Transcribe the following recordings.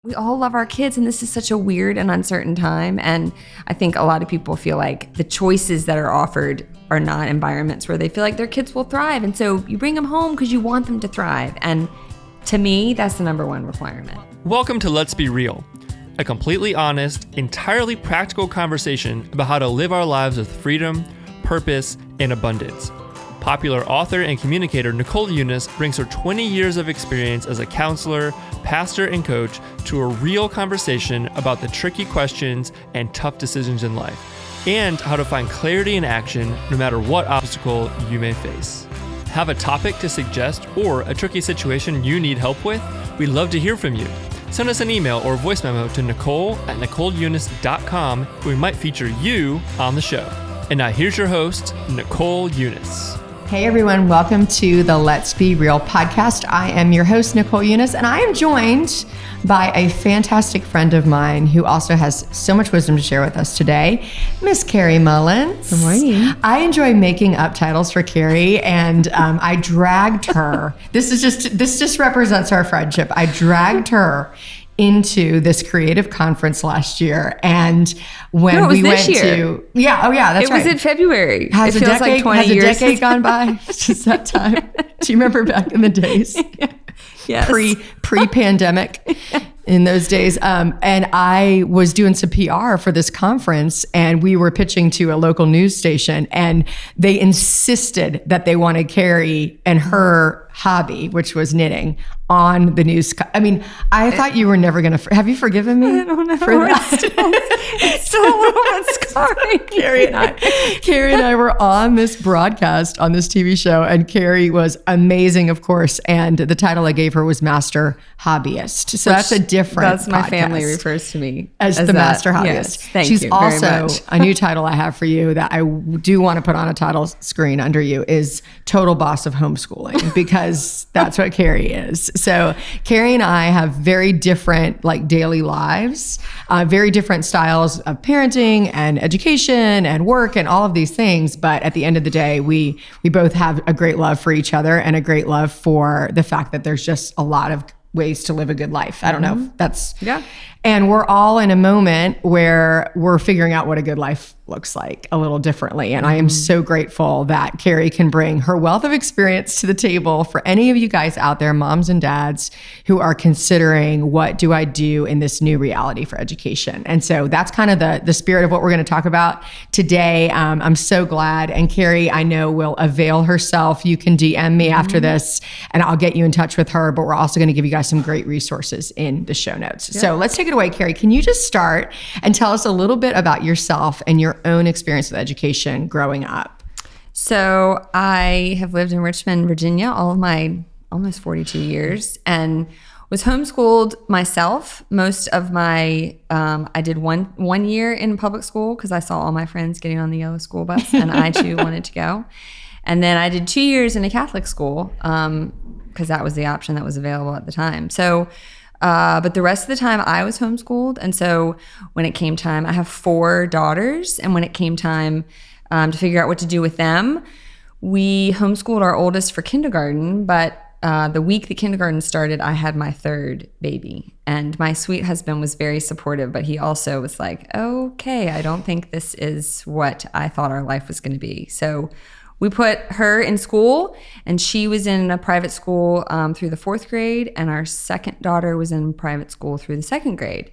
We all love our kids, and this is such a weird and uncertain time. And I think a lot of people feel like the choices that are offered are not environments where they feel like their kids will thrive. And so you bring them home because you want them to thrive. And to me, that's the number one requirement. Welcome to Let's Be Real, a completely honest, entirely practical conversation about how to live our lives with freedom, purpose, and abundance. Popular author and communicator Nicole Unice brings her 20 years of experience as a counselor, pastor, and coach to a real conversation about the tricky questions and tough decisions in life, and how to find clarity in action no matter what obstacle you may face. Have a topic to suggest or a tricky situation you need help with? We'd love to hear from you. Send us an email or voice memo to nicole@nicoleunice.com, and we might feature you on the show. And now here's your host, Nicole Unice. Hey everyone, welcome to the Let's Be Real podcast. I am your host, Nicole Unice, and I am joined by a fantastic friend of mine who also has so much wisdom to share with us today, Miss Carrie Mullins. Good morning. I enjoy making up titles for Carrie, and I dragged her. This just represents our friendship. I dragged her into this creative conference last year, and when we went to that's right. It was in February. Has it feels like 20 years. Has a decade gone by? It's just that time. Do you remember back in the days? Yes. Pre-pandemic in those days. And I was doing some PR for this conference, and we were pitching to a local news station, and they insisted that they wanted Carrie and her hobby, which was knitting, on the news. I mean, I thought you were never going to, have you forgiven me I don't know. for that? It's still a little bit scarring. Carrie and I were on this broadcast on this TV show, and Carrie was amazing, of course. And the title I gave her was Master Hobbyist. So that's a different That's my podcast. family refers to me as the Master Hobbyist. Yes, thank She's you very also much. a new title I have for you that I do want to put on a title screen under you is Total Boss of Homeschooling, because that's what Carrie is. So Carrie and I have very different daily lives, very different styles of parenting and education and work and all of these things. But at the end of the day, we both have a great love for each other and a great love for the fact that there's just a lot of ways to live a good life. I don't know if that's... Yeah. And we're all in a moment where we're figuring out what a good life looks like a little differently. And I am so grateful that Carrie can bring her wealth of experience to the table for any of you guys out there, moms and dads, who are considering, what do I do in this new reality for education? And so that's kind of the spirit of what we're going to talk about today. I'm so glad. And Carrie, I know, will avail herself. You can DM me after this and I'll get you in touch with her, but we're also going to give you guys some great resources in the show notes. Yeah. So let's take it away, Carrie. Can you just start and tell us a little bit about yourself and your own experience with education growing up? So I have lived in Richmond, Virginia, all of my almost 42 years, and was homeschooled myself. Most of my, I did one year in public school because I saw all my friends getting on the yellow school bus, and I too wanted to go. And then I did 2 years in a Catholic school because that was the option that was available at the time. So but the rest of the time I was homeschooled. And so when it came time, I have 4 daughters. And when it came time to figure out what to do with them, we homeschooled our oldest for kindergarten. But the week the kindergarten started, I had my 3rd baby. And my sweet husband was very supportive, but he also was like, okay, I don't think this is what I thought our life was going to be. So we put her in school, and she was in a private school through the 4th grade, and our second daughter was in private school through the 2nd grade.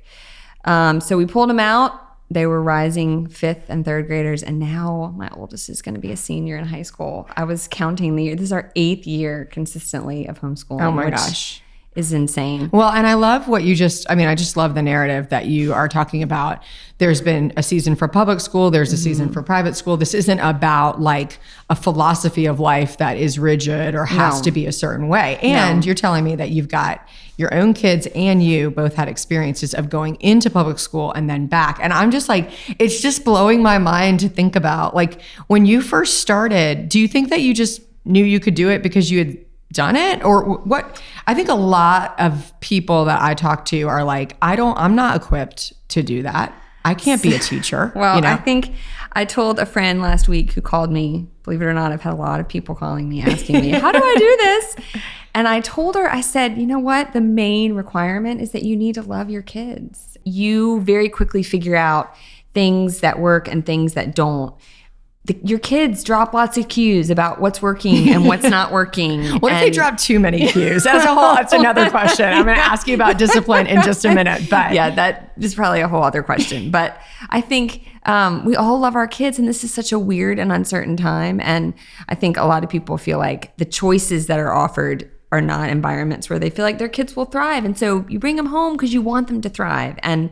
So we pulled them out. They were rising 5th and 3rd graders, and now my oldest is going to be a senior in high school. I was counting the year. This is our 8th year consistently of homeschooling. Oh my gosh. Is insane. Well, and I love what I just love the narrative that you are talking about. There's been a season for public school. There's a season for private school. This isn't about like a philosophy of life that is rigid or has to be a certain way. And you're telling me that you've got your own kids and you both had experiences of going into public school and then back. And I'm just like, it's just blowing my mind to think about, like, when you first started, do you think that you just knew you could do it because you had done it, or what? I think a lot of people that I talk to are like, I'm not equipped to do that. I can't be a teacher. Well, I think I told a friend last week who called me, believe it or not, I've had a lot of people calling me, asking me, how do I do this? And I told her, I said, you know what? The main requirement is that you need to love your kids. You very quickly figure out things that work and things that don't. Your kids drop lots of cues about what's working and what's not working. What if they drop too many cues? That's another question. I'm going to ask you about discipline in just a minute. But yeah, that is probably a whole other question. But I think we all love our kids, and this is such a weird and uncertain time. And I think a lot of people feel like the choices that are offered are not environments where they feel like their kids will thrive. And so you bring them home because you want them to thrive. And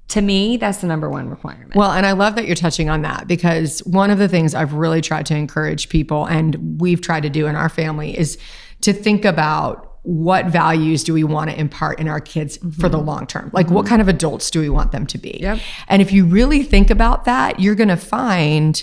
to me, that's the number one requirement. Well, and I love that you're touching on that, because one of the things I've really tried to encourage people, and we've tried to do in our family, is to think about what values do we want to impart in our kids for the long term? Like, what kind of adults do we want them to be? Yep. And if you really think about that, you're going to find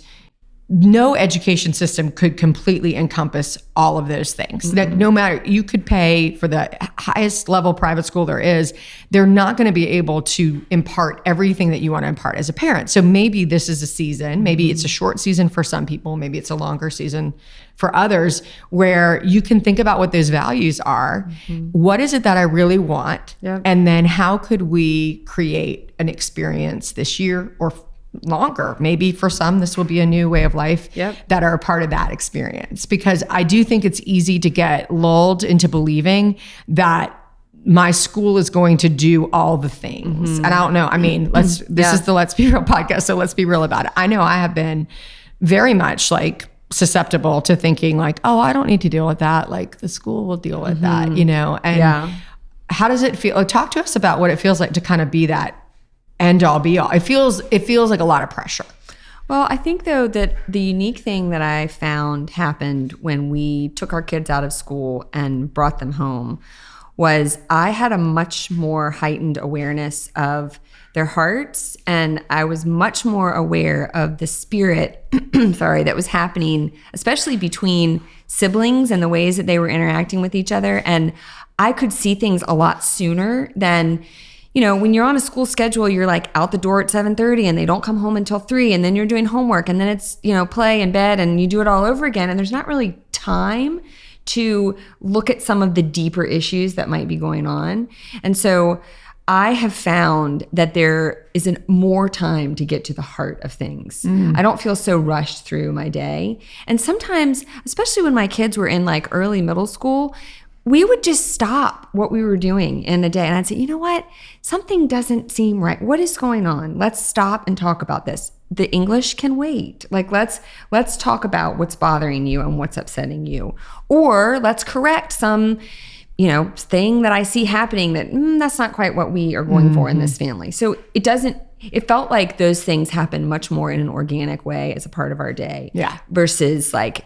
no education system could completely encompass all of those things. That no matter, you could pay for the highest level private school there is, they're not going to be able to impart everything that you want to impart as a parent. So maybe this is a season, maybe it's a short season for some people, maybe it's a longer season for others, where you can think about what those values are. What is it that I really want? Yep. And then how could we create an experience this year or longer? Maybe for some, this will be a new way of life that are a part of that experience. Because I do think it's easy to get lulled into believing that my school is going to do all the things. And I don't know. I mean, this is the Let's Be Real podcast, so let's be real about it. I know I have been very much like susceptible to thinking like, oh, I don't need to deal with that. Like, the school will deal with that, you know? And how does it feel? Like, talk to us about what it feels like to kind of be that end all be all. It feels like a lot of pressure. Well, I think though that the unique thing that I found happened when we took our kids out of school and brought them home was I had a much more heightened awareness of their hearts, and I was much more aware of the spirit, that was happening, especially between siblings and the ways that they were interacting with each other. And I could see things a lot sooner than, you know, when you're on a school schedule, you're like out the door at 7:30 and they don't come home until 3, and then you're doing homework, and then it's, you know, play and bed, and you do it all over again. And there's not really time to look at some of the deeper issues that might be going on. And so I have found that there isn't more time to get to the heart of things. I don't feel so rushed through my day. And sometimes, especially when my kids were in like early middle school, we would just stop what we were doing in the day. And I'd say, you know what? Something doesn't seem right. What is going on? Let's stop and talk about this. The English can wait. Like, let's talk about what's bothering you and what's upsetting you. Or let's correct some, you know, thing that I see happening that that's not quite what we are going for in this family. So it felt like those things happen much more in an organic way as a part of our day. Yeah. Versus like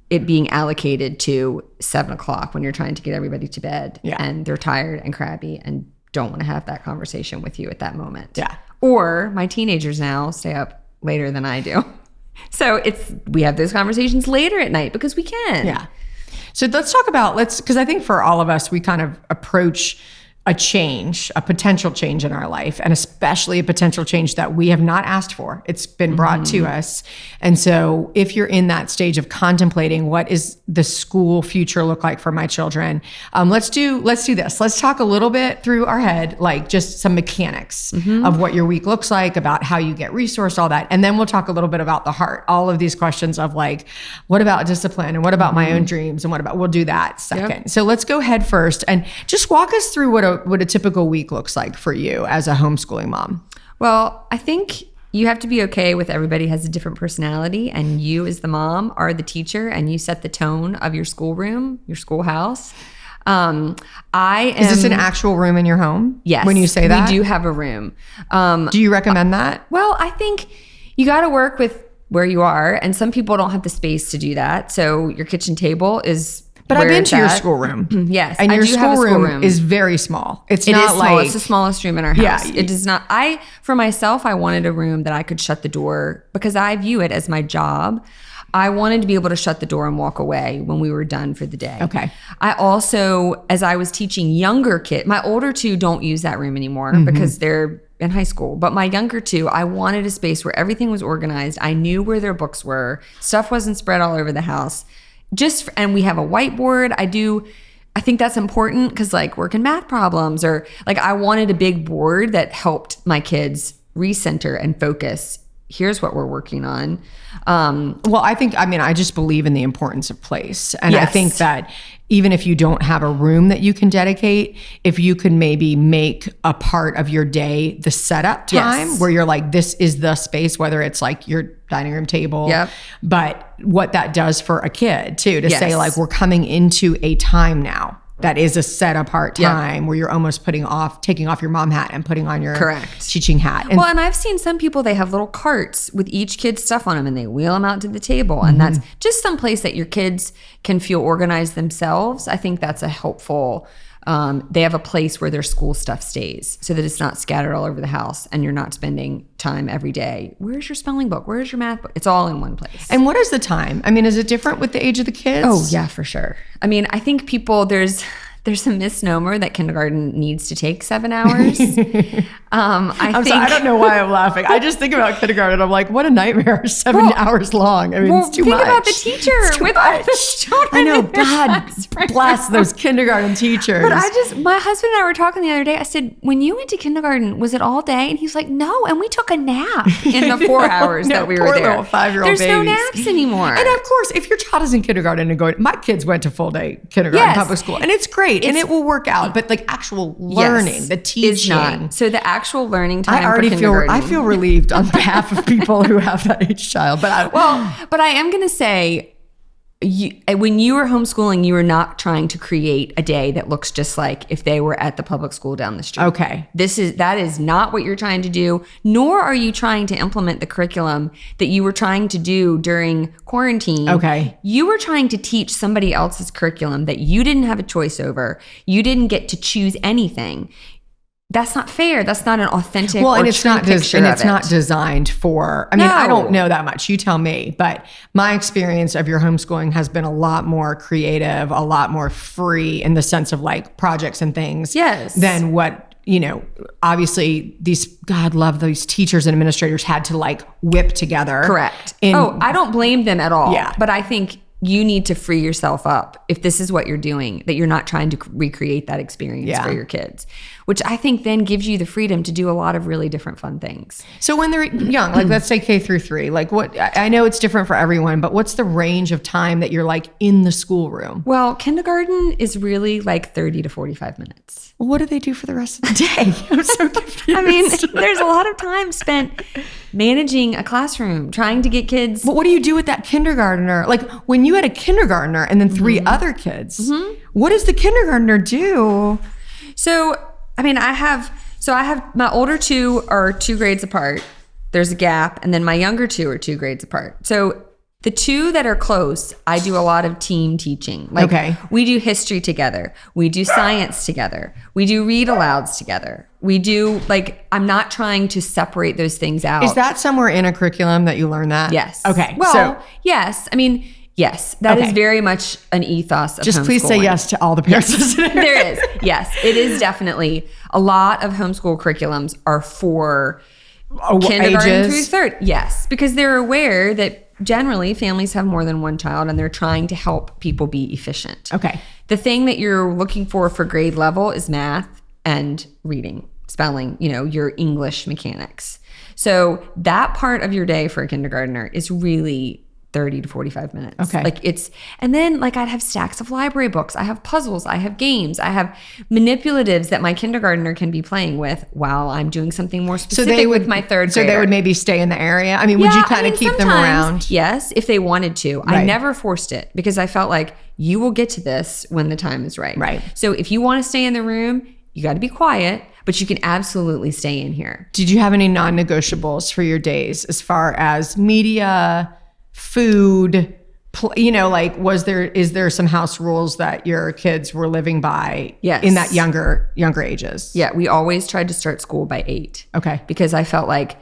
it being allocated to 7:00 when you're trying to get everybody to bed and they're tired and crabby and don't want to have that conversation with you at that moment. Yeah. Or my teenagers now stay up later than I do. So we have those conversations later at night because we can. Yeah. So let's talk about, because I think for all of us, we kind of approach a potential change in our life, and especially a potential change that we have not asked for. It's been brought to us. And so if you're in that stage of contemplating what is the school future look like for my children, let's do this. Let's talk a little bit through our head, like just some mechanics of what your week looks like, about how you get resourced, all that. And then we'll talk a little bit about the heart, all of these questions of like, what about discipline, and what about my own dreams, and we'll do that second. Yep. So let's go head first and just walk us through what a typical week looks like for you as a homeschooling mom. Well, I think you have to be okay with everybody has a different personality, and you as the mom are the teacher, and you set the tone of your schoolroom, your schoolhouse. Is this an actual room in your home? Yes. When you say that? We do have a room. Do you recommend that? Well, I think you got to work with where you are, and some people don't have the space to do that. So your kitchen table is But I've been to your schoolroom. Yes. And your schoolroom is very small. It's the smallest room in our house. Yeah. It does not, for myself, I wanted a room that I could shut the door because I view it as my job. I wanted to be able to shut the door and walk away when we were done for the day. Okay. I also, as I was teaching younger kids, my older two don't use that room anymore because they're in high school. But my younger two, I wanted a space where everything was organized. I knew where their books were. Stuff wasn't spread all over the house. And we have a whiteboard. I think that's important because like working math problems or like I wanted a big board that helped my kids recenter and focus. Here's what we're working on. Well, I just believe in the importance of place. And I Yes. think that even if you don't have a room that you can dedicate, if you can maybe make a part of your day the setup time Yes. where you're like, this is the space, whether it's like your dining room table, Yep. but what that does for a kid too, to say Yes. like, we're coming into a time now that is a set apart Yep. time where you're almost taking off your mom hat and putting on your Correct. teaching hat. And Well, and I've seen some people, they have little carts with each kid's stuff on them and they wheel them out to the table. And that's just some place that your kids can feel organized themselves. I think that's a helpful, they have a place where their school stuff stays so that it's not scattered all over the house and you're not spending time every day. Where's your spelling book? Where's your math book? It's all in one place. and what is the time? I mean, is it different with the age of the kids? Oh, yeah, for sure. I mean, I think there's a misnomer that kindergarten needs to take 7 hours. I'm sorry, I don't know why I'm laughing. I just think about kindergarten. I'm like, what a nightmare. 7 hours long. I mean, it's too much. Think about the teacher with all the children. I know. in their God classroom. bless those kindergarten teachers. But my husband and I were talking the other day. I said, when you went to kindergarten, was it all day? And he's like, no. And we took a nap in the 4 hours No, that we were poor there. little 5-year-old There's no babies. naps anymore. And of course, if your child is in kindergarten and going, my kids went to full day kindergarten, Yes. public school, and it's great and it will work out. But like actual learning, Yes, the is teaching. not. So the actual learning time I already for feel kindergarten. relieved on behalf of people who have that age child. But But I am going to say, when you were homeschooling, you were not trying to create a day that looks just like if they were at the public school down the street. okay. That is not what you're trying to do, nor are you trying to implement the curriculum that you were trying to do during quarantine. Okay. You were trying to teach somebody else's curriculum that you didn't have a choice over. You didn't get to choose anything. That's not fair. That's not an authentic Well, or and it's true not picture and of it's it. not designed for. I mean, I No. don't know that much. You tell me. But my experience of your homeschooling has been a lot more creative, a lot more free in the sense of like projects and things. Yes. Than what obviously God love those teachers and administrators had to like whip together. Correct. In- I don't blame them at all. Yeah. But I think you need to free yourself up if this is what you're doing, that you're not trying to recreate that experience Yeah. for your kids, which I think then gives you the freedom to do a lot of really different fun things. So when they're young, like let's say K through 3, like I know it's different for everyone, but what's the range of time that you're like in the schoolroom? Well, kindergarten is really like 30 to 45 minutes. Well, what do they do for the rest of the day? I'm so confused. I mean, there's a lot of time spent managing a classroom, trying to get kids. But what do you do with that kindergartner? Like when you had a kindergartner and then 3 other kids, what does the kindergartner do? So, I mean, I have my older two are 2 grades apart. There's a gap. And then my younger two are 2 grades apart. So the 2 that are close, I do a lot of team teaching. Like Okay. we do history together. We do science together. We do read alouds together. We do I'm not trying to separate those things out. Is that somewhere in a curriculum that you learn that? Yes. Okay. Well, so yes. I mean, yes, that Okay. is very much an ethos of just please say homeschooling. yes to all the parents listening. There is. Yes, it is definitely. A lot of homeschool curriculums are for kindergarten ages? through 3rd. Yes, because they're aware that generally families have more than one child and they're trying to help people be efficient. Okay. The thing that you're looking for grade level is math and reading, spelling, your English mechanics. So that part of your day for a kindergartner is really 30 to 45 minutes. Okay. And then I'd have stacks of library books. I have puzzles. I have games. I have manipulatives that my kindergartner can be playing with while I'm doing something more specific with my 3rd grader. So they would maybe stay in the area? I mean, would you kind of keep them sometimes, around? Yes, if they wanted to. I Right. never forced it because I felt like you will get to this when the time is right. Right. So if you want to stay in the room, you got to be quiet, but you can absolutely stay in here. Did you have any non-negotiables for your days as far as media, food, like, is there some house rules that your kids were living by Yes. in that younger ages? Yeah, we always tried to start school by 8. Okay. Because I felt like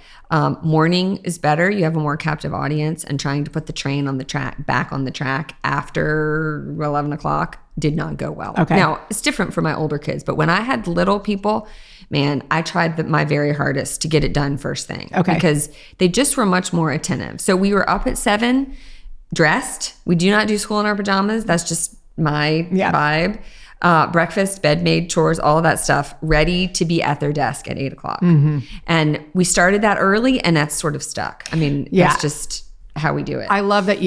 morning is better. You have a more captive audience, and trying to put the train on the track, back on the track after 11 o'clock did not go well. Okay. Now, it's different for my older kids, but when I had little people, man, I tried my very hardest to get it done first thing. Okay. Because they just were much more attentive. So we were up at 7, dressed. We do not do school in our pajamas. That's just my vibe. Breakfast, bed made, chores, all of that stuff, ready to be at their desk at 8 o'clock. And we started that early, and that's sort of stuck. I mean, that's just how we do it. I love that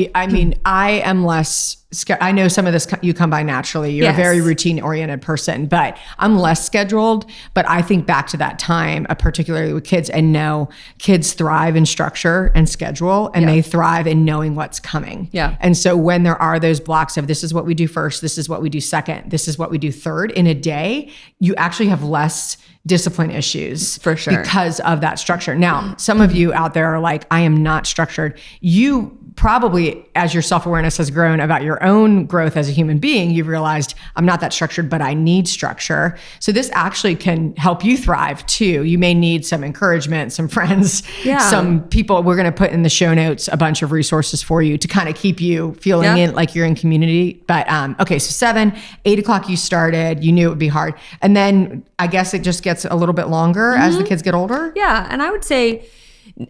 I am less, I know some of this you come by naturally. You're a very routine oriented person, but I'm less scheduled. But I think back to that time, particularly with kids, and know kids thrive in structure and schedule, and they thrive in knowing what's coming. Yeah. And so when there are those blocks of this is what we do first, this is what we do second, this is what we do third in a day, you actually have less discipline issues for sure because of that structure. Now, some of you out there are like, I am not structured. You probably, as your self-awareness has grown about your own growth as a human being, you've realized I'm not that structured, but I need structure. So this actually can help you thrive too. You may need some encouragement, some friends, some people. We're going to put in the show notes a bunch of resources for you to kind of keep you feeling in like you're in community. But okay, so 7, 8 o'clock you started, you knew it would be hard. And then I guess it just gets a little bit longer as the kids get older. Yeah. And I would say,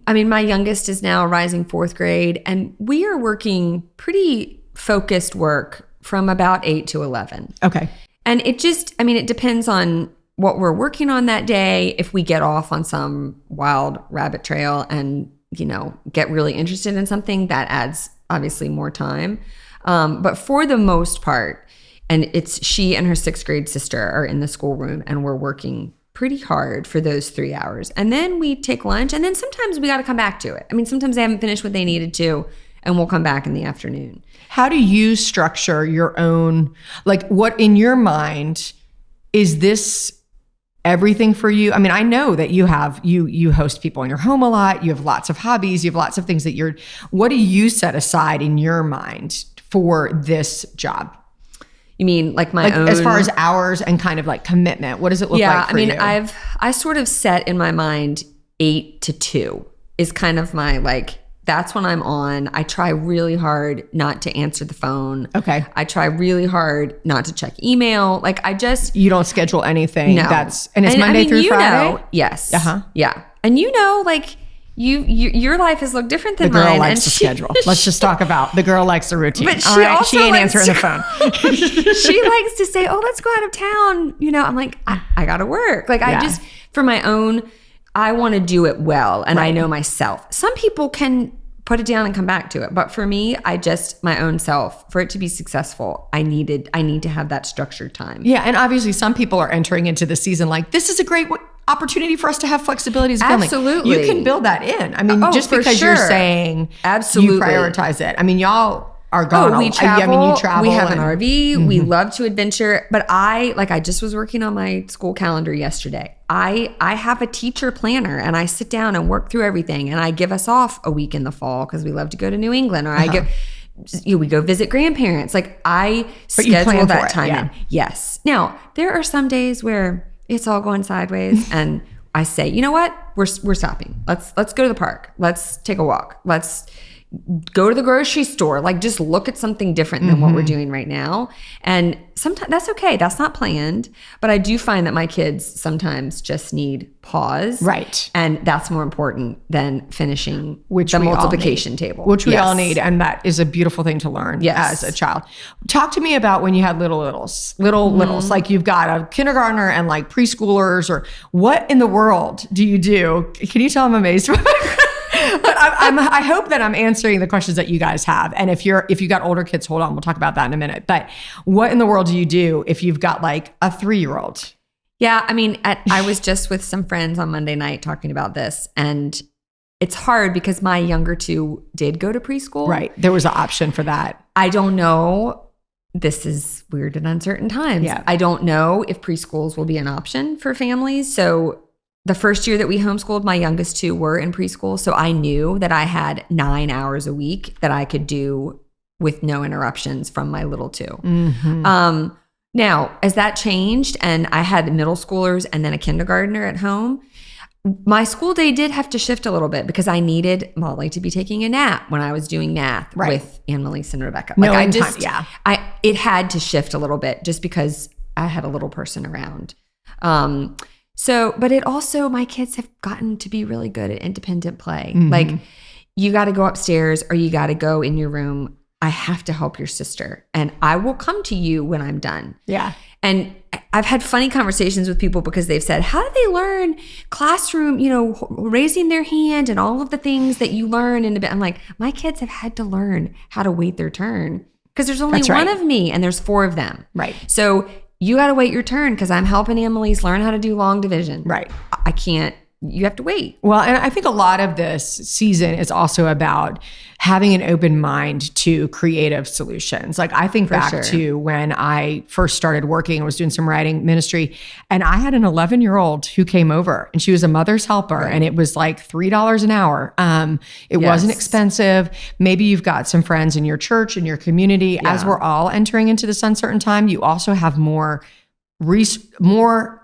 I mean, my youngest is now rising 4th grade, and we are working pretty focused work from about 8 to 11. Okay. And it just, I mean, it depends on what we're working on that day. If we get off on some wild rabbit trail and, get really interested in something, that adds obviously more time. But for the most part, and it's she and her 6th grade sister are in the schoolroom, and we're working pretty hard for those 3 hours. And then we take lunch, and then sometimes we got to come back to it. I mean, sometimes they haven't finished what they needed to, and we'll come back in the afternoon. How do you structure your own, like, what in your mind, is this everything for you? I mean, I know that you have, you host people in your home a lot, you have lots of hobbies, you have lots of things that what do you set aside in your mind for this job? You mean like my own? As far as hours and kind of like commitment, what does it look like for you? Yeah, I mean, I sort of set in my mind 8 to 2 is kind of my, like, that's when I'm on. I try really hard not to answer the phone. Okay. I try really hard not to check email. Like, you don't schedule anything. No. And it's Monday through Friday? Yes. Uh-huh. Yeah. And like, your life has looked different than mine. The girl mine. likes the schedule. Let's just talk about the girl likes the routine. But she ain't answering the phone. She likes to say, "Oh, let's go out of town." I'm like, I gotta work. Like, I just, for my own, I want to do it well, and I know myself. Some people can put it down and come back to it, but for me, my own self, for it to be successful, I need to have that structured time. Yeah, and obviously, some people are entering into the season like, this is a great opportunity for us to have flexibility as a family. Absolutely. You can build that in. I mean, just because you're saying absolutely you prioritize it. I mean, y'all are gone. We travel. I mean, you travel. We have an RV. We love to adventure. But I just was working on my school calendar yesterday. I have a teacher planner, and I sit down and work through everything, and I give us off a week in the fall because we love to go to New England, or we go visit grandparents. Like, I schedule that time in. Yes. Now, there are some days where it's all going sideways, and I say, you know what? We're stopping. Let's go to the park. Let's take a walk. Let's go to the grocery store. Like, just look at something different than what we're doing right now. And sometimes that's okay. That's not planned. But I do find that my kids sometimes just need pause. Right. And that's more important than finishing the multiplication table. Which we all need. And that is a beautiful thing to learn as a child. Talk to me about when you had littles, like you've got a kindergartner and like preschoolers, or what in the world do you do? Can you tell I'm amazed? But I hope that I'm answering the questions that you guys have. And if you got older kids, hold on, we'll talk about that in a minute. But what in the world do you do if you've got like a 3-year-old? Yeah, I mean, I was just with some friends on Monday night talking about this, and it's hard because my younger 2 did go to preschool. Right. There was an option for that. I don't know. This is weird and uncertain times. Yeah. I don't know if preschools will be an option for families. So the first year that we homeschooled, my youngest 2 were in preschool. So I knew that I had 9 hours a week that I could do with no interruptions from my little two. Now, as that changed and I had middle schoolers and then a kindergartner at home, my school day did have to shift a little bit because I needed Molly to be taking a nap when I was doing math with Anne-Melise and Rebecca. It had to shift a little bit just because I had a little person around. But it also, my kids have gotten to be really good at independent play. Like, you got to go upstairs or you got to go in your room. I have to help your sister and I will come to you when I'm done. Yeah. And I've had funny conversations with people because they've said, how do they learn classroom, raising their hand and all of the things that you learn in a bit? I'm like, my kids have had to learn how to wait their turn because there's only one of me and there's 4 of them. Right. So you got to wait your turn because I'm helping Anne-Melise learn how to do long division. Right. I can't. You have to wait. Well, and I think a lot of this season is also about having an open mind to creative solutions. Like, I think back to when I first started working and was doing some writing ministry, and I had an 11-year-old who came over and she was a mother's helper and it was like $3 an hour. It wasn't expensive. Maybe you've got some friends in your church, in your community. Yeah. As we're all entering into this uncertain time, you also have more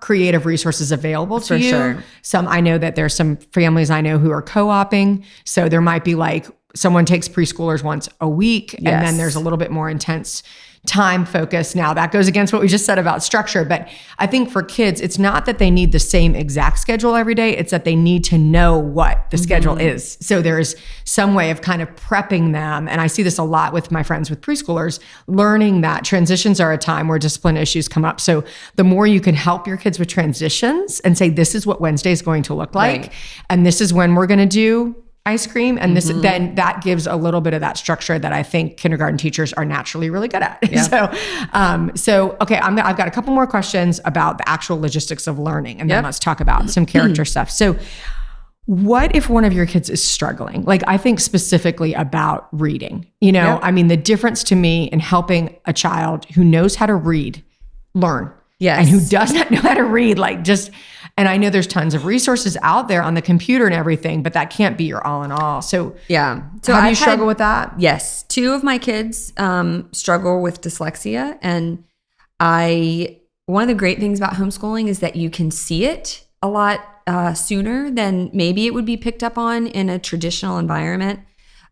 creative resources available to you. Sure. I know that there's some families I know who are co-oping. So there might be like someone takes preschoolers once a week and then there's a little bit more intense time focus. Now that goes against what we just said about structure. But I think for kids, it's not that they need the same exact schedule every day. It's that they need to know what the schedule is. So there's some way of kind of prepping them. And I see this a lot with my friends with preschoolers, learning that transitions are a time where discipline issues come up. So the more you can help your kids with transitions and say, this is what Wednesday is going to look like. And this is when we're going to do ice cream. And this, then that gives a little bit of that structure that I think kindergarten teachers are naturally really good at. Yeah. So okay, I've got a couple more questions about the actual logistics of learning, and then let's talk about some character stuff. So what if one of your kids is struggling? Like, I think specifically about reading, I mean, the difference to me in helping a child who knows how to read, learn. Yes. And who does not know how to read, and I know there's tons of resources out there on the computer and everything, but that can't be your all in all. So yeah. So have you struggled with that? Yes. 2 of my kids struggle with dyslexia. And one of the great things about homeschooling is that you can see it a lot sooner than maybe it would be picked up on in a traditional environment.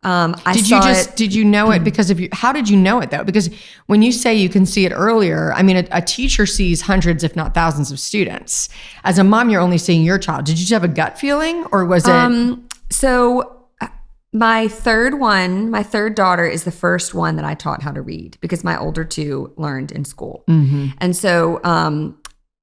Did you know it because of how did you know it though? Because when you say you can see it earlier, I mean, a teacher sees hundreds, if not thousands of students. As a mom, you're only seeing your child. Did you just have a gut feeling or was it? So my third daughter is the first one that I taught how to read because my older 2 learned in school. And so,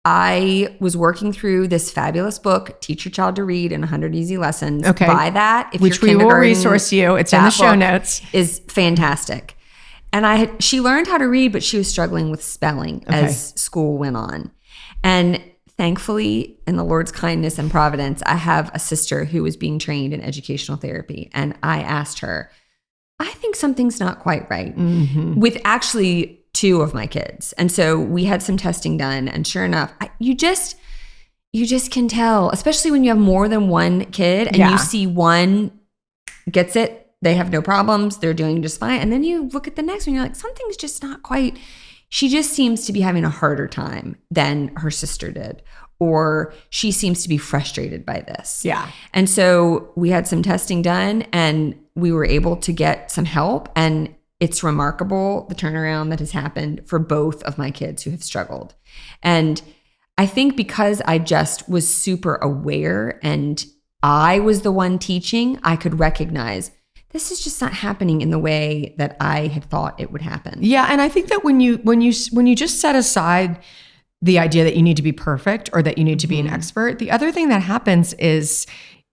I was working through this fabulous book, Teach Your Child to Read in 100 Easy Lessons. Okay. Buy that. Which we will resource you. It's in the show notes. Is fantastic. And she learned how to read, but she was struggling with spelling as school went on. And thankfully, in the Lord's kindness and providence, I have a sister who was being trained in educational therapy. And I asked her, I think something's not quite right with actually 2 of my kids. And so we had some testing done, and sure enough, you just can tell, especially when you have more than one kid and you see one gets it, they have no problems, they're doing just fine. And then you look at the next one, you're like, something's just not quite, she just seems to be having a harder time than her sister did, or she seems to be frustrated by this. Yeah. And so we had some testing done and we were able to get some help, and it's remarkable the turnaround that has happened for both of my kids who have struggled. And I think because I just was super aware and I was the one teaching, I could recognize this is just not happening in the way that I had thought it would happen. Yeah, and I think that when you just set aside the idea that you need to be perfect or that you need to be an expert, the other thing that happens is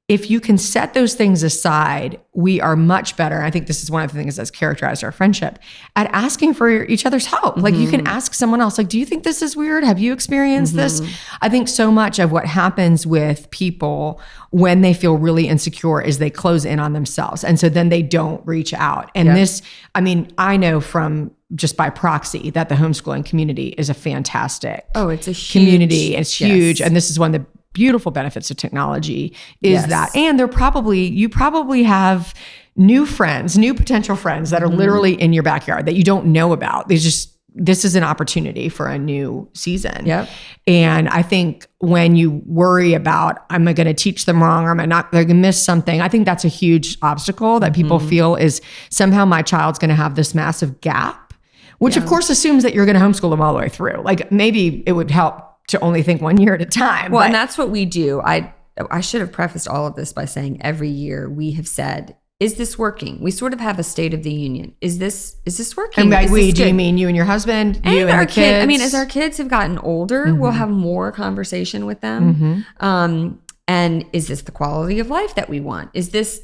if you can set those things aside, we are much better. I think this is one of the things that's characterized our friendship at asking for each other's help. Like you can ask someone else, like, do you think this is weird? Have you experienced this? I think so much of what happens with people when they feel really insecure is they close in on themselves. And so then they don't reach out. And this, I mean, I know from just by proxy that the homeschooling community is a fantastic it's a huge community. It's huge. And this is one of the beautiful benefits of technology is Yes. that, and you probably have new potential friends that are literally in your backyard that you don't know about. This is an opportunity for a new season. Yep. And I think when you worry about, am I going to teach them wrong, or am I not, they're going to miss something? I think that's a huge obstacle that people feel is somehow my child's going to have this massive gap, which of course assumes that you're going to homeschool them all the way through. Like maybe it would help to only think 1 year at a time. Well, and that's what we do. I should have prefaced all of this by saying every year we have said, is this working? We sort of have a state of the union. Is this working? And by Is we, this do you good? mean you and your husband? And You and our the kids? I mean, as our kids have gotten older, we'll have more conversation with them. And is this the quality of life that we want? Is this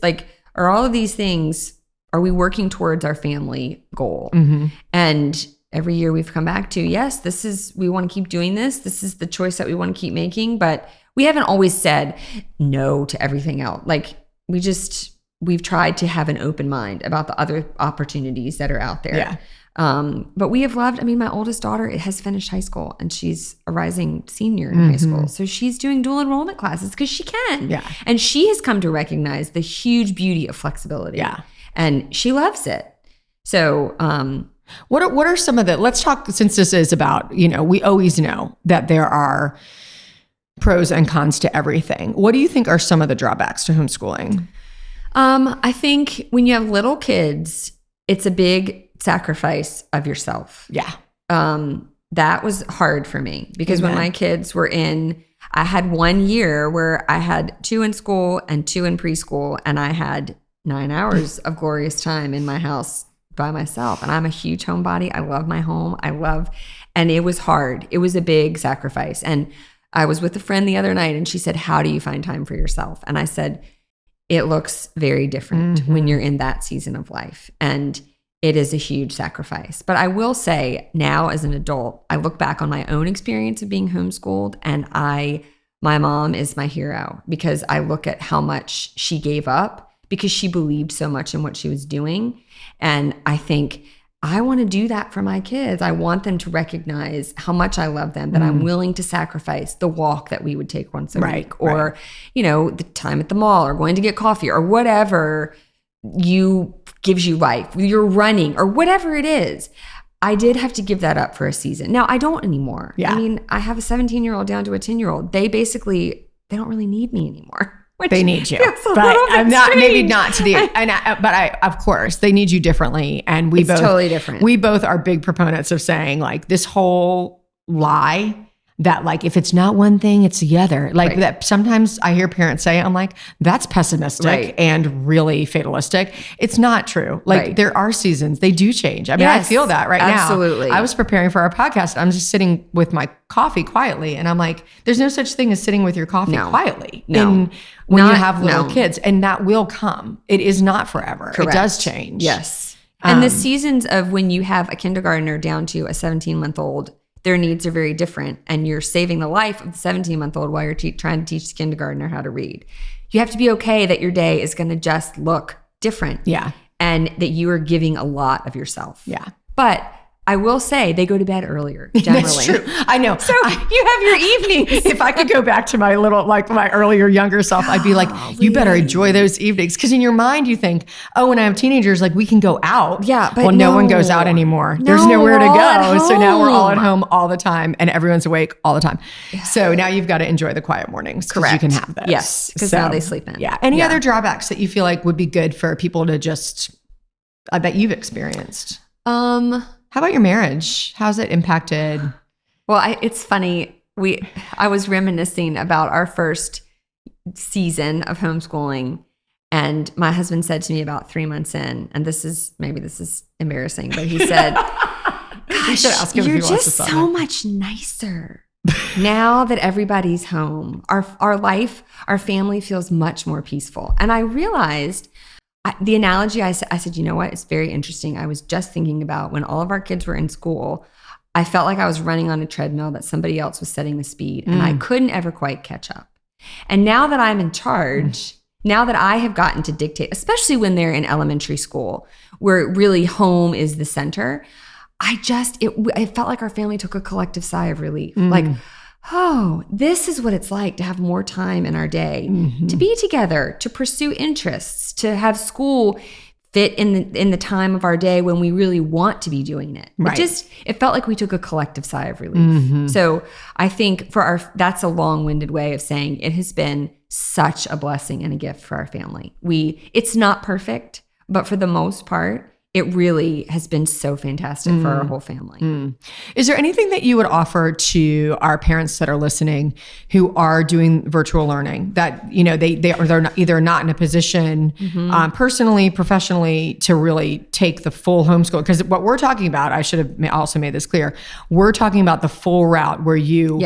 are all of these things, are we working towards our family goal? And every year we've come back to, yes, we want to keep doing this. This is the choice that we want to keep making. But we haven't always said no to everything else. We've tried to have an open mind about the other opportunities that are out there. Yeah. But we have loved, my oldest daughter has finished high school and she's a rising senior in high school. So she's doing dual enrollment classes because she can. Yeah. And she has come to recognize the huge beauty of flexibility. Yeah. And she loves it. So, what are some of let's talk, since this is about, we always know that there are pros and cons to everything. What do you think are some of the drawbacks to homeschooling? I think when you have little kids, it's a big sacrifice of yourself. Yeah. That was hard for me because when my kids were I had 1 year where I had 2 in school and 2 in preschool, and I had 9 hours of glorious time in my house by myself. And I'm a huge homebody. I love my home. And it was hard. It was a big sacrifice. And I was with a friend the other night and she said, how do you find time for yourself? And I said, it looks very different when you're in that season of life. And it is a huge sacrifice. But I will say now as an adult, I look back on my own experience of being homeschooled, and my mom is my hero because I look at how much she gave up because she believed so much in what she was doing. And I think I want to do that for my kids. I want them to recognize how much I love them, that I'm willing to sacrifice the walk that we would take once a week, or, the time at the mall, or going to get coffee, or whatever gives you life. You're running, or whatever it is. I did have to give that up for a season. Now I don't anymore. Yeah. I have a 17-year-old down to a 10-year-old. They don't really need me anymore. They need you, but I'm not, maybe not to the, of course they need you differently. And it's totally different. We both are big proponents of saying this whole lie that if it's not one thing, it's the other. That sometimes I hear parents say, I'm like, that's pessimistic and really fatalistic. It's not true. There are seasons, they do change. I feel that right now. Absolutely. I was preparing for our podcast. I'm just sitting with my coffee quietly. And I'm like, there's no such thing as sitting with your coffee quietly. No. When you have little kids, and that will come. It is not forever. Correct. It does change. Yes. And the seasons of when you have a kindergartner down to a 17-month-old, their needs are very different. And you're saving the life of the 17-month-old while you're trying to teach the kindergartner how to read. You have to be okay that your day is going to just look different. Yeah. And that you are giving a lot of yourself. Yeah. But I will say they go to bed earlier, generally. That's true. I know. So you have your evenings. If I could go back to my little, my earlier, younger self, I'd be like, you better enjoy those evenings. Because in your mind, you think, oh, when I have teenagers, we can go out. Yeah, but well, no one goes out anymore. There's nowhere to go. So now we're all at home all the time, and everyone's awake all the time. Yeah. So now you've got to enjoy the quiet mornings. Correct. You can have those. Yes, because now they sleep in. Yeah. Any other drawbacks that you feel would be good for people to that you've experienced? How about your marriage? How's it impacted? Well, it's funny. I was reminiscing about our first season of homeschooling, and my husband said to me about 3 months in, and this is embarrassing, but he said, "Gosh, you're just so much nicer now that everybody's home. Our life, our family feels much more peaceful." And I realized. The analogy I said, you know what? It's very interesting. I was just thinking about when all of our kids were in school, I felt like I was running on a treadmill that somebody else was setting the speed, and I couldn't ever quite catch up. And now that I'm in charge, now that I have gotten to dictate, especially when they're in elementary school, where really home is the center, it felt like our family took a collective sigh of relief. oh, this is what it's like to have more time in our day, to be together, to pursue interests, to have school fit in the time of our day when we really want to be doing it. Right. It felt like we took a collective sigh of relief. So I think that's a long-winded way of saying it has been such a blessing and a gift for our family. It's not perfect, but for the most part, it really has been so fantastic for our whole family. Is there anything that you would offer to our parents that are listening who are doing virtual learning that, they're not, either not in a position personally, professionally to really take the full homeschool? Because what we're talking about, I should have also made this clear. We're talking about the full route where you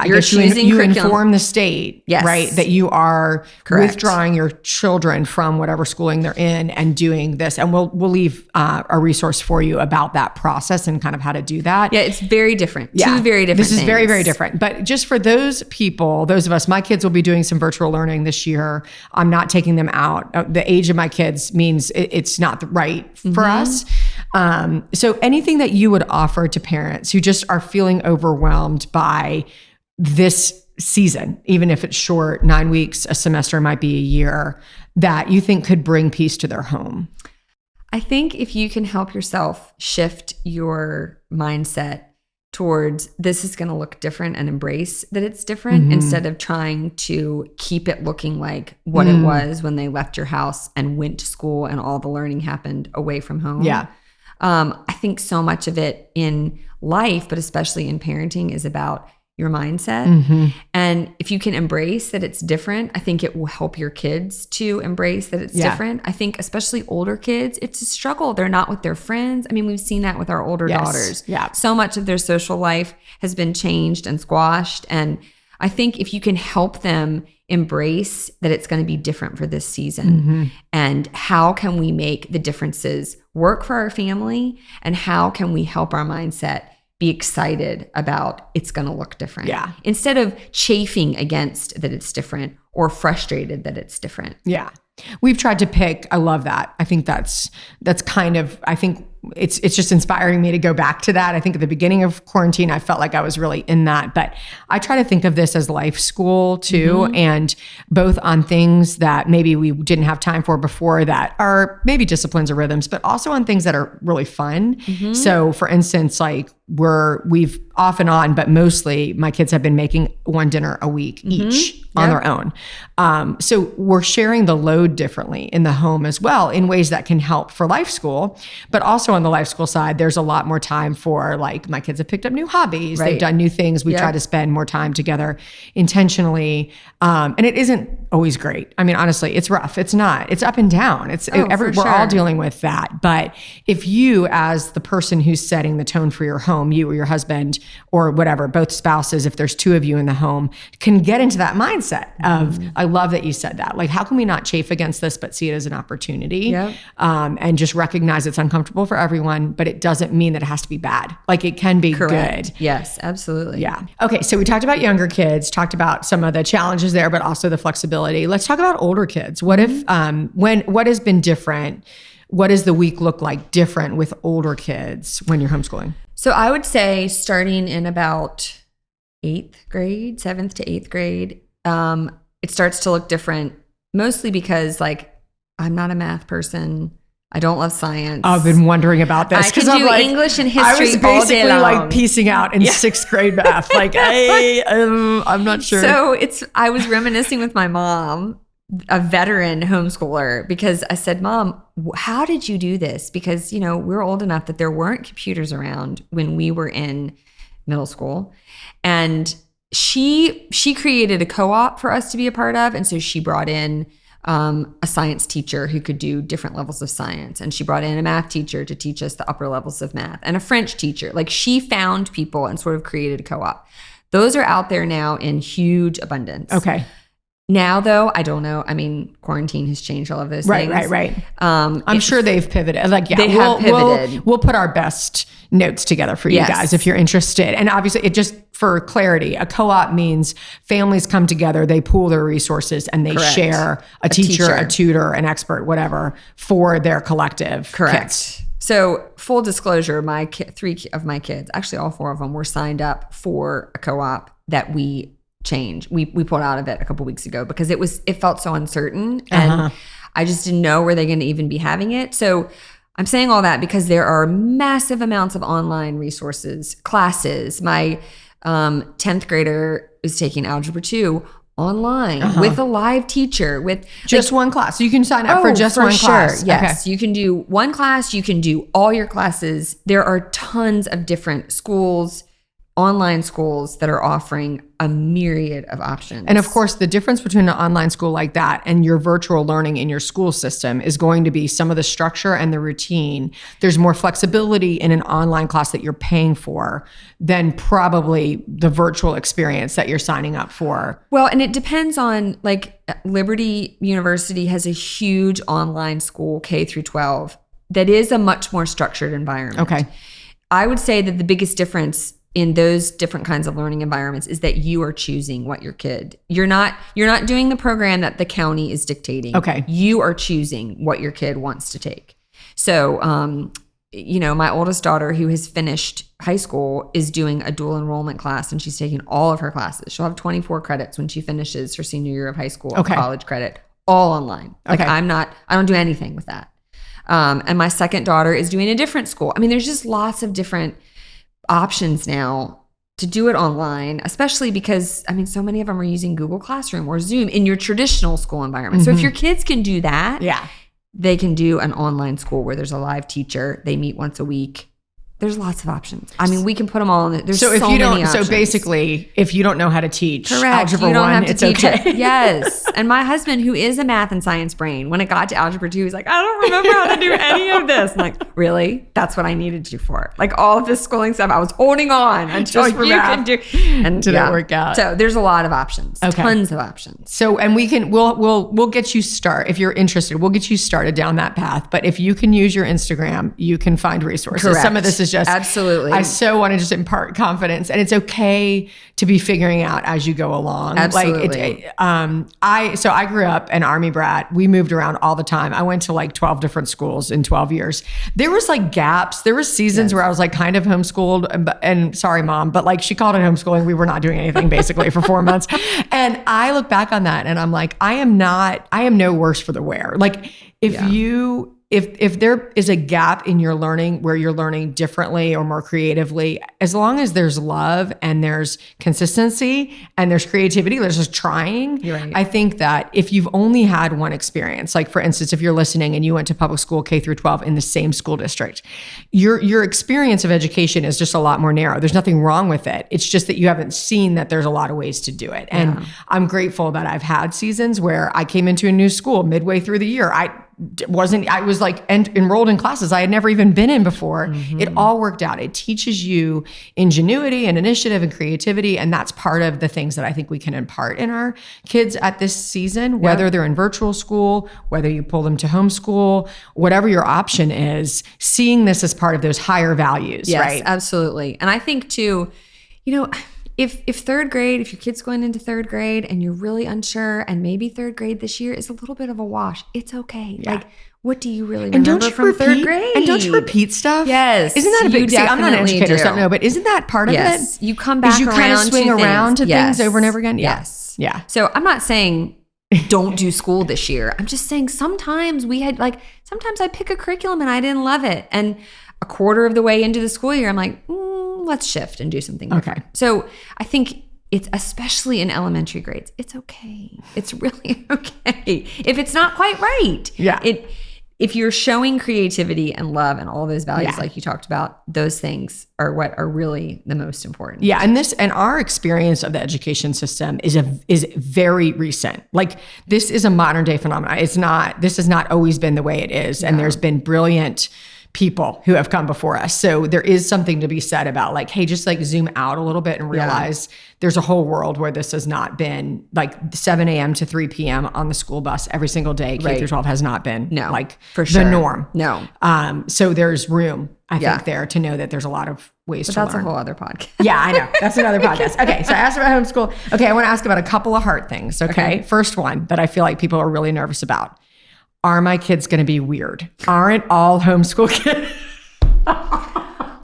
You're choosing you curriculum. inform the state, right, that you are withdrawing your children from whatever schooling they're in and doing this. And we'll leave a resource for you about that process and kind of how to do that. Yeah, it's very different. Two very different This is things. very, very different. But just for those people, those of us, my kids will be doing some virtual learning this year. I'm not taking them out. The age of my kids means it's not right for us. So anything that you would offer to parents who just are feeling overwhelmed by this season, even if it's short, 9 weeks, a semester, might be a year, that you think could bring peace to their home? I think if you can help yourself shift your mindset towards this is going to look different and embrace that it's different instead of trying to keep it looking like what it was when they left your house and went to school and all the learning happened away from home. Yeah. I think so much of it in life, but especially in parenting, is about your mindset. And if you can embrace that it's different, I think it will help your kids to embrace that it's different. I think especially older kids, it's a struggle. They're not with their friends. I mean, we've seen that with our older daughters. Yeah. So much of their social life has been changed and squashed. And I think if you can help them embrace that it's going to be different for this season and how can we make the differences work for our family and how can we help our mindset be excited about it's going to look different. Yeah. Instead of chafing against that it's different or frustrated that it's different. Yeah. We've tried to pick, I love that. I think that's kind of, I think it's just inspiring me to go back to that. I think at the beginning of quarantine, I felt like I was really in that, but I try to think of this as life school too. And both on things that maybe we didn't have time for before that are maybe disciplines or rhythms, but also on things that are really fun. So for instance, like we've off and on, but mostly my kids have been making one dinner a week each on their own. So we're sharing the load differently in the home as well in ways that can help for life school, but also on the life school side, there's a lot more time for, like, my kids have picked up new hobbies. They've done new things. We try to spend more time together intentionally. And it isn't always great. I mean, honestly, it's rough. It's not. It's up and down. We're all dealing with that. But if you, as the person who's setting the tone for your home, you or your husband or whatever, both spouses, if there's two of you in the home, can get into that mindset of, I love that you said that. Like, how can we not chafe against this, but see it as an opportunity and just recognize it's uncomfortable for everyone, but it doesn't mean that it has to be bad. Like, it can be good. Yes, absolutely. Yeah. Okay. So we talked about younger kids, talked about some of the challenges there, but also the flexibility. Let's talk about older kids. What if, what has been different? What does the week look like different with older kids when you're homeschooling? So I would say starting in about 7th to 8th grade, it starts to look different, mostly because, like, I'm not a math person. I don't love science. I've been wondering about this because I'm like, English and history. I was basically all day long. like piecing out in 6th grade math. Like, I'm not sure. So I was reminiscing with my mom, a veteran homeschooler, because I said, Mom, how did you do this? Because, we're old enough that there weren't computers around when we were in middle school. And she created a co-op for us to be a part of. And so she brought in a science teacher who could do different levels of science. And she brought in a math teacher to teach us the upper levels of math, and a French teacher. Like, she found people and sort of created a co-op. Those are out there now in huge abundance. Okay. Now, though, I don't know. I mean, quarantine has changed all of those things. Right. I'm sure they've pivoted. Like, they have pivoted. We'll put our best notes together for you guys if you're interested. And obviously, it just, for clarity, a co-op means families come together, they pool their resources, and they share a teacher, a tutor, an expert, whatever, for their collective kits. So, full disclosure, 3 of my kids, actually all 4 of them, were signed up for a co-op that we change. We pulled out of it a couple weeks ago because it felt so uncertain, and I just didn't know where they're going to even be having it. So I'm saying all that because there are massive amounts of online resources, classes. My 10th grader is taking Algebra 2 online with a live teacher with just one class. So you can sign up for just one class. Yes. Okay. You can do one class. You can do all your classes. There are tons of different schools, online schools that are offering a myriad of options. And of course, the difference between an online school like that and your virtual learning in your school system is going to be some of the structure and the routine. There's more flexibility in an online class that you're paying for than probably the virtual experience that you're signing up for. Well, and it depends on, like, Liberty University has a huge online school, K through 12, that is a much more structured environment. Okay. I would say that the biggest difference in those different kinds of learning environments is that you are choosing what your kid, you're not doing the program that the county is dictating. Okay. You are choosing what your kid wants to take. So, my oldest daughter, who has finished high school, is doing a dual enrollment class, and she's taking all of her classes. She'll have 24 credits when she finishes her senior year of high school, college credit, all online. Like, I don't do anything with that. And my second daughter is doing a different school. I mean, there's just lots of different options now to do it online, especially because, so many of them are using Google Classroom or Zoom in your traditional school environment. So if your kids can do that, they can do an online school where there's a live teacher. They meet once a week. There's lots of options. We can put them all in. There's so many options. So basically, if you don't know how to teach Algebra 1, it's okay. Yes. And my husband, who is a math and science brain, when it got to Algebra 2, he's like, I don't remember how to do any of this. I'm like, really? That's what I needed you for. Like, all of this schooling stuff, I was holding on until you can do. And didn't work out. So there's a lot of options. Tons of options. So, and we'll get you started. If you're interested, we'll get you started down that path. But if you can use your Instagram, you can find resources. Correct. Some of this is just absolutely. I so want to just impart confidence, and it's okay to be figuring out as you go along. Absolutely. I grew up an Army brat. We moved around all the time. I went to like 12 different schools in 12 years. There was like gaps. There were seasons where I was like kind of homeschooled, and sorry, Mom, but like she called it homeschooling. We were not doing anything basically for 4 months. And I look back on that and I'm like, I am no worse for the wear. Like if there is a gap in your learning where you're learning differently or more creatively, as long as there's love and there's consistency and there's creativity, there's just trying. Right. I think that if you've only had one experience, like for instance, if you're listening and you went to public school K through 12 in the same school district, your experience of education is just a lot more narrow. There's nothing wrong with it. It's just that you haven't seen that there's a lot of ways to do it. And I'm grateful that I've had seasons where I came into a new school midway through the year. I was like enrolled in classes I had never even been in before. It all worked out. It teaches you ingenuity and initiative and creativity. And that's part of the things that I think we can impart in our kids at this season, whether they're in virtual school, whether you pull them to homeschool, whatever your option is, seeing this as part of those higher values, right? Yes, absolutely. And I think too, if third grade, if your kid's going into third grade and you're really unsure, and maybe third grade this year is a little bit of a wash, it's okay. Yeah. Like, what do you really remember from third grade? And don't you repeat stuff? Yes. Isn't that a big deal? I'm not an educator, so I don't know, but isn't that part of it? You come back around. You kind of swing around to things over and over again? Yeah. Yes. Yeah. So I'm not saying don't do school this year. I'm just saying sometimes sometimes I pick a curriculum and I didn't love it. And a quarter of the way into the school year, I'm like, let's shift and do something different. Okay. So I think it's, especially in elementary grades, it's okay. It's really okay. If it's not quite right. Yeah. If you're showing creativity and love and all those values like you talked about, those things are what are really the most important. Yeah, and our experience of the education system is very recent. Like, this is a modern day phenomenon. This has not always been the way it is. And there's been brilliant people who have come before us. So there is something to be said about like, hey, just like zoom out a little bit and realize there's a whole world where this has not been like 7 a.m. to 3 p.m. on the school bus every single day. K through 12 has not been like for sure the norm. No. So there's room, I think, there to know that there's a lot of ways to learn. That's a whole other podcast. Yeah, I know. That's another podcast. Okay, so I asked about homeschool. Okay, I want to ask about a couple of hard things. Okay. First one that I feel like people are really nervous about. Are my kids going to be weird? Aren't all homeschool kids?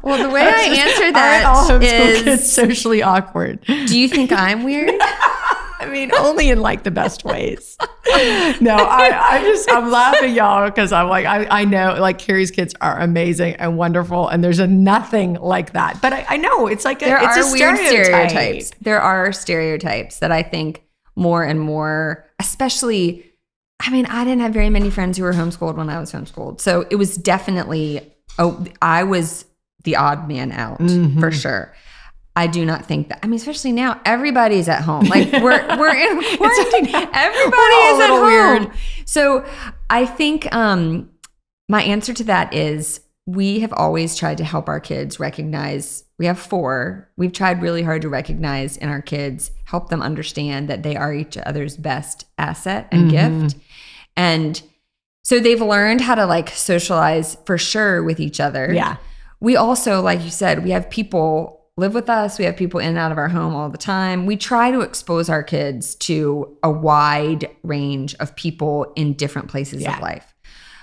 Well, the way I answer that Aren't all homeschool is, kids socially awkward? do you think I'm weird? I mean, only in like the best ways. No, I'm laughing, y'all, because I'm like, I know like Carrie's kids are amazing and wonderful, and there's nothing like that. But I know it's like There it's are a weird stereotype. stereotypes. There are stereotypes that I think more and more, especially, I mean, I didn't have very many friends who were homeschooled when I was homeschooled. So it was definitely, I was the odd man out for sure. I do not think that. I mean, especially now, everybody's at home. Like we're in quarantine. Everybody is at home. Weird. So I think my answer to that is we have always tried to help our kids recognize. We have 4. We've tried really hard to recognize in our kids, help them understand that they are each other's best asset and gift. And so they've learned how to like socialize for sure with each other. Yeah. We also, like you said, we have people live with us. We have people in and out of our home all the time. We try to expose our kids to a wide range of people in different places of life.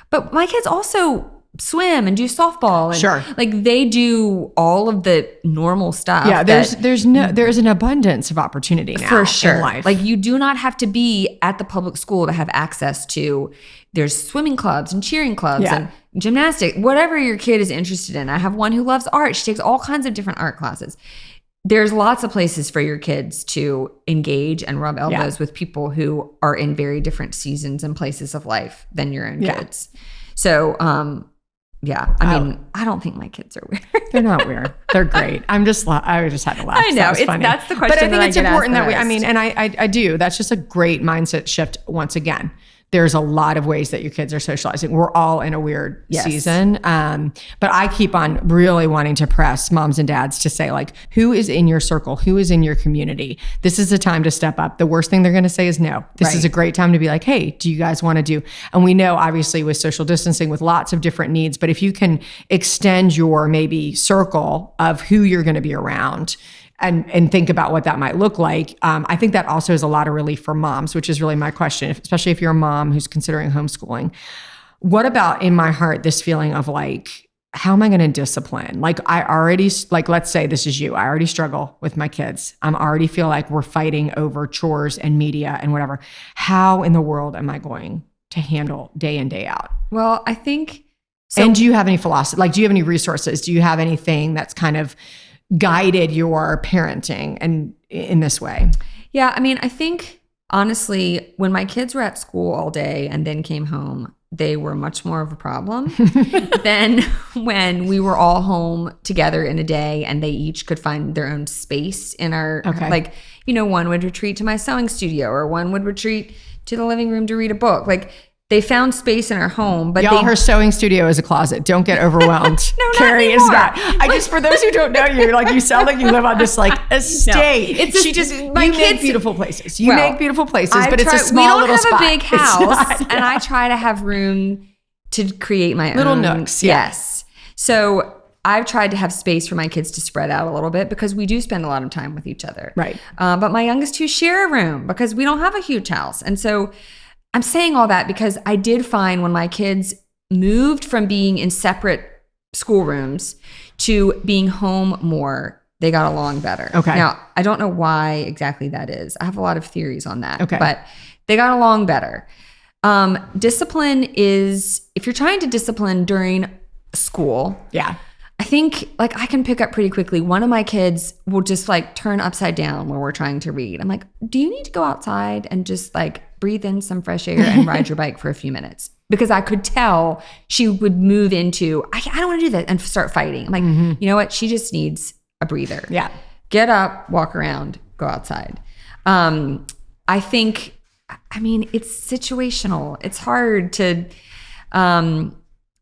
But my kids also swim and do softball. And like they do all of the normal stuff. Yeah, there's an abundance of opportunity now for sure. in life. Like you do not have to be at the public school to have access to. There's swimming clubs and cheering clubs and gymnastics, whatever your kid is interested in. I have one who loves art. She takes all kinds of different art classes. There's lots of places for your kids to engage and rub elbows with people who are in very different seasons and places of life than your own kids. So, I mean, I don't think my kids are weird. They're not weird. They're great. I just had to laugh. I know. That's the question. But I think it's important that I mean, and I do. That's just a great mindset shift once again. There's a lot of ways that your kids are socializing. We're all in a weird season. But I keep on really wanting to press moms and dads to say, like, who is in your circle? Who is in your community? This is a time to step up. The worst thing they're going to say is no. This is a great time to be like, hey, do you guys want to do? And we know, obviously, with social distancing, with lots of different needs, but if you can extend your maybe circle of who you're going to be around, and think about what that might look like. I think that also is a lot of relief for moms, which is really my question, especially if you're a mom who's considering homeschooling. What about in my heart, this feeling of like, how am I going to discipline? Like I already, like, let's say this is you. I already struggle with my kids. I'm already feel like we're fighting over chores and media and whatever. How in the world am I going to handle day in, day out? Well, I think. And do you have any philosophy? Like, do you have any resources? Do you have anything that's kind of guided your parenting and in this way? Yeah, I mean, I think honestly, when my kids were at school all day and then came home, they were much more of a problem than when we were all home together in a day and they each could find their own space in our, like, you know, one would retreat to my sewing studio or one would retreat to the living room to read a book. Like, they found space in our home, but her sewing studio is a closet. Don't get overwhelmed. No, Carrie is not. I just, for those who don't know you, like you sound like you live on this like estate. No, it's you make beautiful places. You make beautiful places, but it's a small little spot. We don't have a big house, and I try to have room to create my little own nooks. Yes. So I've tried to have space for my kids to spread out a little bit because we do spend a lot of time with each other. Right. But my youngest two share a room because we don't have a huge house, and so. I'm saying all that because I did find when my kids moved from being in separate schoolrooms to being home more, they got along better. Okay. Now, I don't know why exactly that is. I have a lot of theories on that. Okay. But they got along better. Discipline is, if you're trying to discipline during school. Yeah. I think like I can pick up pretty quickly. One of my kids will just like turn upside down when we're trying to read. I'm like, do you need to go outside and just like breathe in some fresh air and ride your bike for a few minutes? Because I could tell she would move into, I don't want to do that and start fighting. I'm like, you know what? She just needs a breather. Yeah. Get up, walk around, go outside. I think, I mean, it's situational. It's hard to,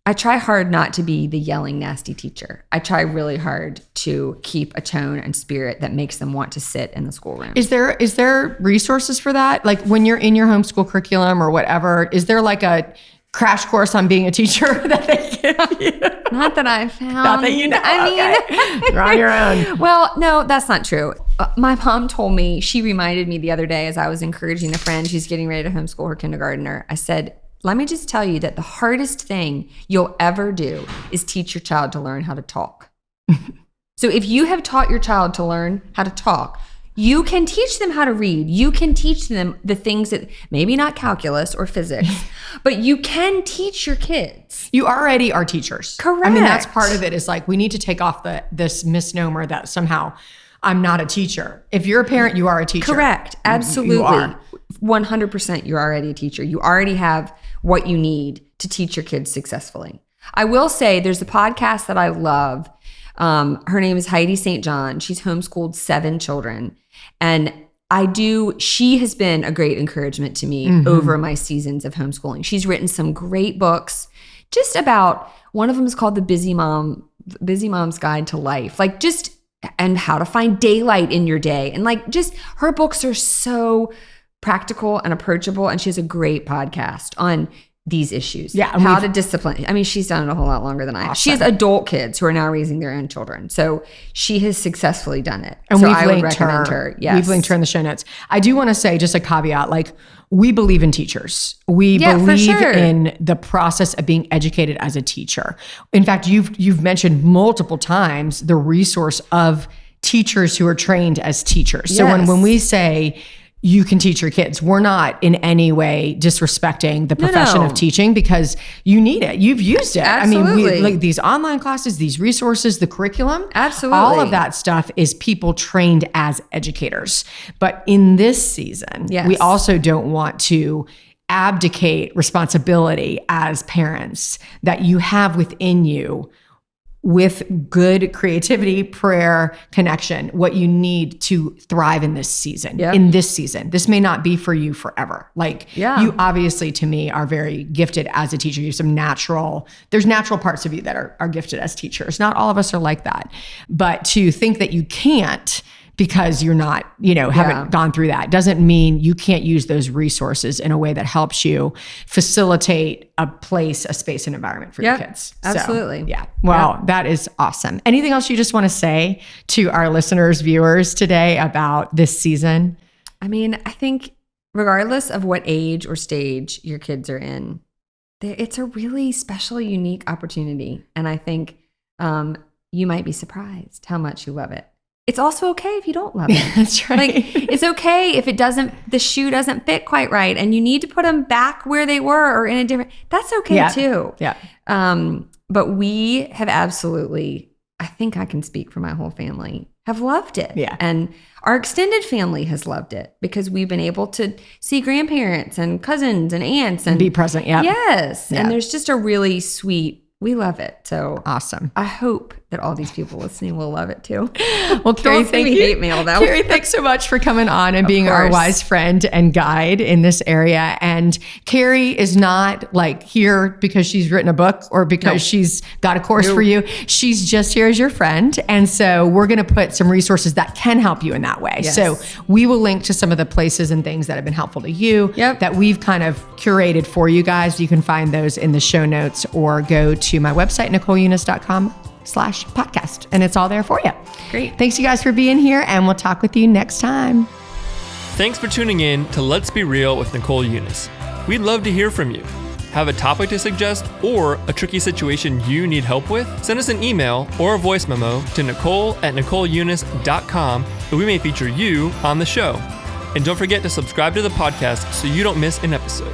I try hard not to be the yelling, nasty teacher. I try really hard to keep a tone and spirit that makes them want to sit in the schoolroom. Is there resources for that? Like when you're in your homeschool curriculum or whatever, is there like a crash course on being a teacher that they give you? Not that I've found. Not that you know. I mean, you're on your own. Well, no, that's not true. My mom told me, she reminded me the other day as I was encouraging a friend who's getting ready to homeschool her kindergartner. I said, let me just tell you that the hardest thing you'll ever do is teach your child to learn how to talk. So if you have taught your child to learn how to talk, you can teach them how to read. You can teach them the things that maybe not calculus or physics, but you can teach your kids. You already are teachers. Correct. I mean, that's part of it, is like, we need to take off this misnomer that somehow I'm not a teacher. If you're a parent, you are a teacher. Correct. Absolutely. You are. 100% you're already a teacher. You already have what you need to teach your kids successfully. I will say there's a podcast that I love. Her name is Heidi St. John. She's homeschooled 7 children. And she has been a great encouragement to me over my seasons of homeschooling. She's written some great books just about, one of them is called The Busy Mom's Guide to Life. Like, just, and how to find daylight in your day. And like, just, her books are so practical and approachable. And she has a great podcast on these issues. Yeah. How to discipline. I mean, she's done it a whole lot longer than I have. Awesome. She has adult kids who are now raising their own children. So she has successfully done it. And so we've I would linked recommend her. Yes. We've linked her in the show notes. I do want to say just a caveat, like, we believe in teachers. We Yeah, for believe sure. in the process of being educated as a teacher. In fact, you've mentioned multiple times the resource of teachers who are trained as teachers. So Yes. when we say you can teach your kids, we're not in any way disrespecting the profession No. of teaching, because you need it. You've used it. I mean, Absolutely. like these online classes, these resources, the curriculum, Absolutely. all of that stuff is people trained as educators. But in this season, Yes. we also don't want to abdicate responsibility as parents that you have within you, with good creativity, prayer, connection, what you need to thrive in this season. Yep. In this season, this may not be for you forever. Like, Yeah. you obviously, to me, are very gifted as a teacher. You have there's natural parts of you that are gifted as teachers. Not all of us are like that. But to think that you can't, because you're not, haven't gone through that, doesn't mean you can't use those resources in a way that helps you facilitate a place, a space, and environment for your Yep, kids. absolutely. So, yeah. Well, that is awesome. Anything else you just want to say to our listeners, viewers today about this season? I mean, I think regardless of what age or stage your kids are in, it's a really special, unique opportunity. And I think you might be surprised how much you love it. It's also okay if you don't love it. That's right. Like, it's okay if the shoe doesn't fit quite right and you need to put them back where they were or in a different, that's okay too. Yeah. But we have absolutely, I think I can speak for my whole family, have loved it. Yeah. And our extended family has loved it because we've been able to see grandparents and cousins and aunts and be present. Yeah. Yes. Yeah. And there's just a really sweet, we love it. So Awesome. I hope that all these people listening will love it too. Well, Carrie, Don't send thank me you. hate mail though. Carrie, thanks so much for coming on and being our course. wise friend and guide in this area. And Carrie is not like here because she's written a book or because she's got a course for you. She's just here as your friend. And so we're going to put some resources that can help you in that way. Yes. So we will link to some of the places and things that have been helpful to you that we've kind of curated for you guys. You can find those in the show notes or go to my website, NicoleUnice.com/podcast. And it's all there for you. Great. Thanks you guys for being here, and we'll talk with you next time. Thanks for tuning in to Let's Be Real with Nicole Unice. We'd love to hear from you. Have a topic to suggest or a tricky situation you need help with? Send us an email or a voice memo to Nicole@NicoleUnice.com and we may feature you on the show. And don't forget to subscribe to the podcast so you don't miss an episode.